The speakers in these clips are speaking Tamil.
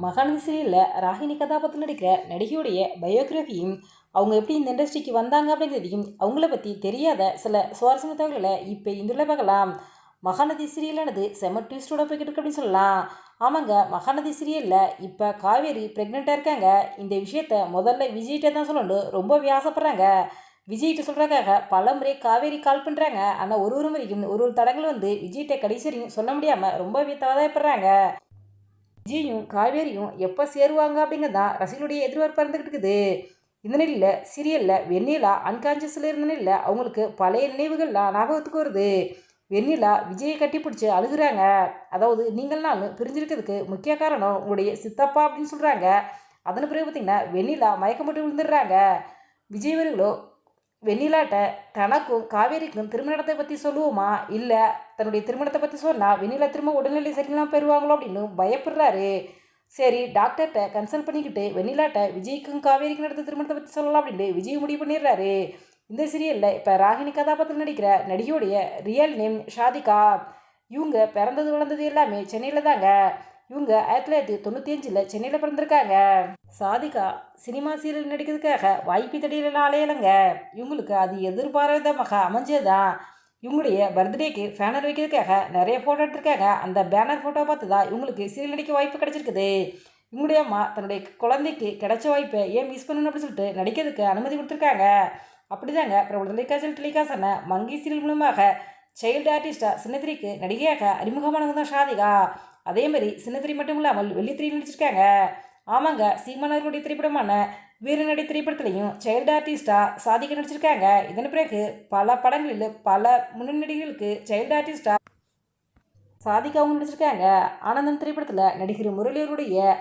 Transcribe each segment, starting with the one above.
மகாநதி சீரியலில் ராகினி கதாபாத்திரத்தில் நடிக்கிற நடிகையுடைய பயோகிராஃபியும் அவங்க எப்படி இந்த இண்டஸ்ட்ரிக்கு வந்தாங்க அப்படிங்கிறதையும் அவங்கள பற்றி தெரியாத சில சுவாரஸ்யமான தகவல்களை இப்போ இந்துள்ள பார்க்கலாம். மகாநதி சீரியலானது செம ட்விஸ்டோட போய்கிட்டு இருக்கு அப்படின்னு சொல்லலாம். ஆமாங்க, மகாநதி சீரியலில் இப்போ காவேரி ப்ரெக்னெண்ட்டாக இருக்காங்க. இந்த விஷயத்த முதல்ல விஜய்கிட்ட தான் சொல்லணும் ரொம்ப வியாசப்படுறாங்க. விஜய்கிட்ட சொல்கிறக்காக பல முறை காவேரி கால் பண்ணுறாங்க. ஆனால் ஒரு முறையும் ஒரு தடங்கள் விஜய்கிட்ட கடைசி வரையும் சொல்ல முடியாமல் ரொம்ப தவதாயப்படுறாங்க. விஜயும் காவேரியும் எப்போ சேருவாங்க அப்படிங்கிறதான் ரசிகர்களுடைய எதிர்பார்ப்பாக இருந்துகிட்டு இருக்குது. இந்த நிலையில் சீரியலில் வெண்ணிலா அன்கான்சியஸில் இருந்த நிலையில் அவங்களுக்கு பழைய நினைவுகள்லாம் ஞாபகத்துக்கு வருது. வெண்ணிலா விஜயை கட்டி பிடிச்சி அழுகுறாங்க. அதாவது நீங்கள் நான் பிரிஞ்சிருக்கிறதுக்கு முக்கிய காரணம் உங்களுடைய சித்தப்பா அப்படின்னு சொல்கிறாங்க. அதன் பிறகு பார்த்திங்கன்னா வெண்ணிலா மயக்கம் போட்டு விழுந்துடுறாங்க. விஜய் அவர்களோ வெண்ணிலாட்ட தனக்கும் காவேரிக்கும் திருமணத்தை பற்றி சொல்லுவோமா, இல்லை தன்னுடைய திருமணத்தை பற்றி சொன்னால் வெண்ணிலா திரும்ப உடல்நிலை சரியில்லாமல் பெறுவாங்களோ அப்படின்னு பயப்படுறாரு. சரி, டாக்டர்கிட்ட கன்சல்ட் பண்ணிக்கிட்டு வெண்ணிலாட்ட விஜய்க்கும் காவேரிக்கும் நடத்த திருமணத்தை பற்றி சொல்லலாம் அப்படின்ட்டு விஜய் முடிவு பண்ணிடுறாரு. இந்த சீரியலில் இப்போ ராகினி கதாபாத்திரம் நடிக்கிற நடிகையுடைய ரியல் நேம் ஷாதிகா. இவங்க பிறந்தது வளர்ந்தது எல்லாமே சென்னையில் தாங்க. இவங்க 1995 சென்னையில் பிறந்திருக்காங்க. சாதிகா சினிமா சீரியல் நடிக்கிறதுக்காக வாய்ப்பு தேடியில அலையலைங்க. இவங்களுக்கு அது எதிர்பாராதமாக அமைஞ்சதுதான். இவங்களுடைய பர்த்டேக்கு பேனர் வைக்கிறதுக்காக நிறைய ஃபோட்டோ எடுத்திருக்காங்க. அந்த பேனர் ஃபோட்டோ பார்த்து தான் இவங்களுக்கு சீரியல் நடிக்க வாய்ப்பு கிடைச்சிருக்குது. இவங்களுடைய அம்மா தன்னுடைய குழந்தைக்கு கிடைச்ச வாய்ப்பை ஏன் மிஸ் பண்ணணும் அப்படின்னு சொல்லிட்டு நடிக்கிறதுக்கு அனுமதி கொடுத்துருக்காங்க. அப்படிதாங்க பிரபல தொலைக்காட்சியில் டெலிகாஸ்டான மங்கி சீரியல் மூலமாக சைல்டு ஆர்டிஸ்டாக சின்னத்திரிக்கு நடிகையாக அறிமுகமானவங்க தான் ஷாதிகா. அதே மாதிரி சின்னத்திரி மட்டும் இல்லாமல் வெள்ளித்திரையில் நடிச்சிருக்காங்க. ஆமாங்க, சீமானவர்களுடைய திரைப்படமான வீரநடை திரைப்படத்துலையும் சைல்டு ஆர்டிஸ்டாக சாதிக்க நடிச்சிருக்காங்க. இதன் பிறகு பல படங்களில் பல முன்னணி நடிகர்களுக்கு சைல்டு ஆர்டிஸ்டாக சாதிக்காவும் நடிச்சிருக்காங்க. ஆனந்தம் திரைப்படத்தில் நடிகர் முரளியருடைய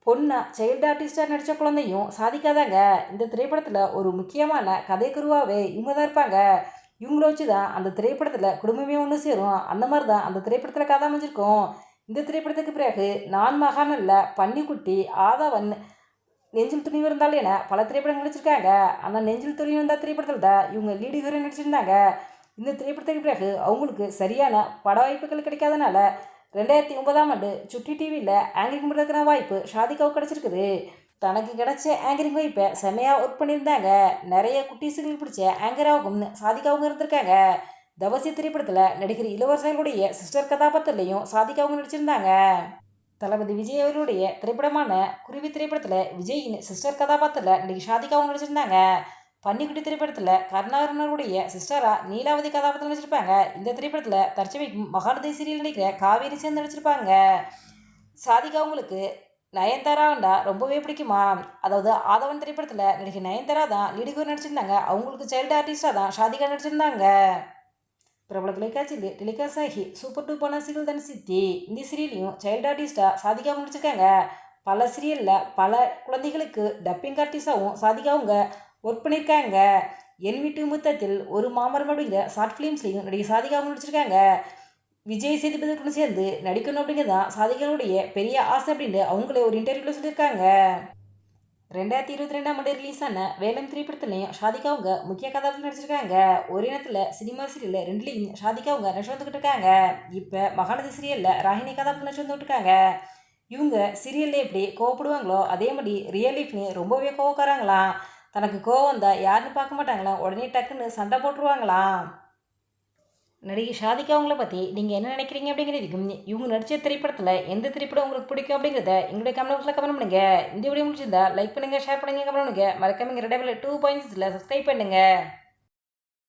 பொண்ணா சைல்டு ஆர்டிஸ்டாக நடித்த குழந்தையும் சாதிக்காதாங்க. இந்த திரைப்படத்தில் ஒரு முக்கியமான கதைக்குருவாகவே இவங்க தான் இருப்பாங்க. இவங்கள வச்சு தான் அந்த திரைப்படத்தில் குடும்பமே ஒன்று சேரும். அந்த மாதிரி தான் அந்த திரைப்படத்தில் கதை அமைஞ்சிருக்கும். இந்த திரைப்படத்துக்கு பிறகு நான் மகானல்ல, பன்னிக்குட்டி, ஆதவன், நெஞ்சில் துணிவு இருந்தால் என பல திரைப்படங்கள் நடிச்சிருக்காங்க. ஆனால் நெஞ்சில் துணிவு இருந்த திரைப்படத்தில் தான் இவங்க லீடு ஹீரோ நடிச்சிருந்தாங்க. இந்த திரைப்படத்துக்கு பிறகு அவங்களுக்கு சரியான பட வாய்ப்புகள் கிடைக்காதனால 2009 சுட்டி டிவியில் ஆங்கரிங் பண்ணுறதுக்கான வாய்ப்பு ஷாதிகாவுக்கு கிடச்சிருக்குது. தனக்கு கிடைச்ச ஆங்கரிங் வாய்ப்பை செமையாக ஒர்க் பண்ணியிருந்தாங்க. நிறைய குட்டீஸுகள் பிடிச்ச ஆங்கராகவும் சாதிகாவும் இருந்திருக்காங்க. தவசி திரைப்படத்தில் நடிகர் இளவரசர்களுடைய சிஸ்டர் கதாபாத்திரத்தையும் சாதிகாவும் நடிச்சிருந்தாங்க. தளபதி விஜய் அவர்களுடைய திரைப்படமான குருவி திரைப்படத்தில் விஜயின் சிஸ்டர் கதாபாத்திரத்தில் நடிகை ஷாதிகாவும் நடிச்சிருந்தாங்க. பன்னிக்குட்டி திரைப்படத்தில் கருணாகரனுடைய சிஸ்டராக நீலாவதி கதாபாத்திரம் நடிச்சிருப்பாங்க. இந்த திரைப்படத்தில் தற்சமைக்கும் மகாநதி சீரியல் நடிக்கிற காவேரி சேர்ந்து நடிச்சிருப்பாங்க. சாதிகா அவங்களுக்கு நயன்தாராண்டா ரொம்பவே பிடிக்குமா. அதாவது ஆதவன் திரைப்படத்தில் நடிகை நயன்தாரா தான் லீடுகூர் நடிச்சிருந்தாங்க. அவங்களுக்கு சைல்டு ஆர்டிஸ்டாக தான் ஷாதிகா நடிச்சிருந்தாங்க. பிரபல தொலைக்காட்சியில் டெலிகாஸ்ட் ஆகி சூப்பர் டூப்பான சீரியல் தான் சித்தி. இந்த சீரியலையும் சைல்டு ஆர்டிஸ்டாக சாதிகாவும் நடிச்சிருக்காங்க. பல சீரியலில் பல குழந்தைகளுக்கு டப்பிங் ஆர்டிஸ்டாகவும் சாதிகாவுங்க ஒர்க் பண்ணியிருக்காங்க. என் வீட்டு முத்தத்தில் ஒரு மாமரம் அப்படிங்கிற ஷார்ட் ஃபிலிம்ஸ்லையும் நடிகை சாதிகாவும் நடிச்சிருக்காங்க. விஜய் சேதுபதியுடன் சேர்ந்து நடிக்கணும் அப்படிங்கிறது தான் சாதிகாவுடைய பெரிய ஆசை அப்படின்னு அவங்களே ஒரு இன்டர்வியூவில் சொல்லியிருக்காங்க. 2022 ரிலீஸ் ஆன வேலம் திரைப்படத்துலையும் ஷாதிகாவுங்க முக்கிய கதாபாத்திரம் நடிச்சிருக்காங்க. ஒரு இனத்தில் சினிமா சீரியலில் ரெண்டுலேயும் ஷாதிகாவுங்க நடிச்சு வந்துக்கிட்டு இருக்காங்க. இப்போ மகாநதி சீரியலில் ராகினி கதாபாத்திரம் நடிச்சு வந்துட்டு இருக்காங்க. இவங்க சீரியலில் எப்படி கோவப்படுவாங்களோ அதே மாதிரி ரியல் லைஃப்லையும் ரொம்பவே கோவக்காராங்களாம். தனக்கு கோவம் வந்தால் யாருன்னு பார்க்க மாட்டாங்களாம், உடனே டக்குன்னு சண்டை போட்டுருவாங்களாம். நடிகை ஷாதிகா அவங்கள பற்றி நீங்கள் என்ன நினைக்கிறீங்க அப்படிங்கிறதுக்கும் இவங்க நடித்த திரைப்படத்தில் எந்த திரைப்படம் உங்களுக்கு பிடிக்கும் அப்படிங்கிறத எங்களுடைய கமெண்ட் பாக்ஸில் கமெண்ட் பண்ணுங்கள். இந்த வீடியோ முடிச்சிருந்தா லைக் பண்ணுங்கள், ஷேர் பண்ணுங்கள், கமெண்ட் பண்ணுங்கள். மறக்காம ரெடபிள் 2.6 சப்ஸ்கிரைப் பண்ணுங்கள்.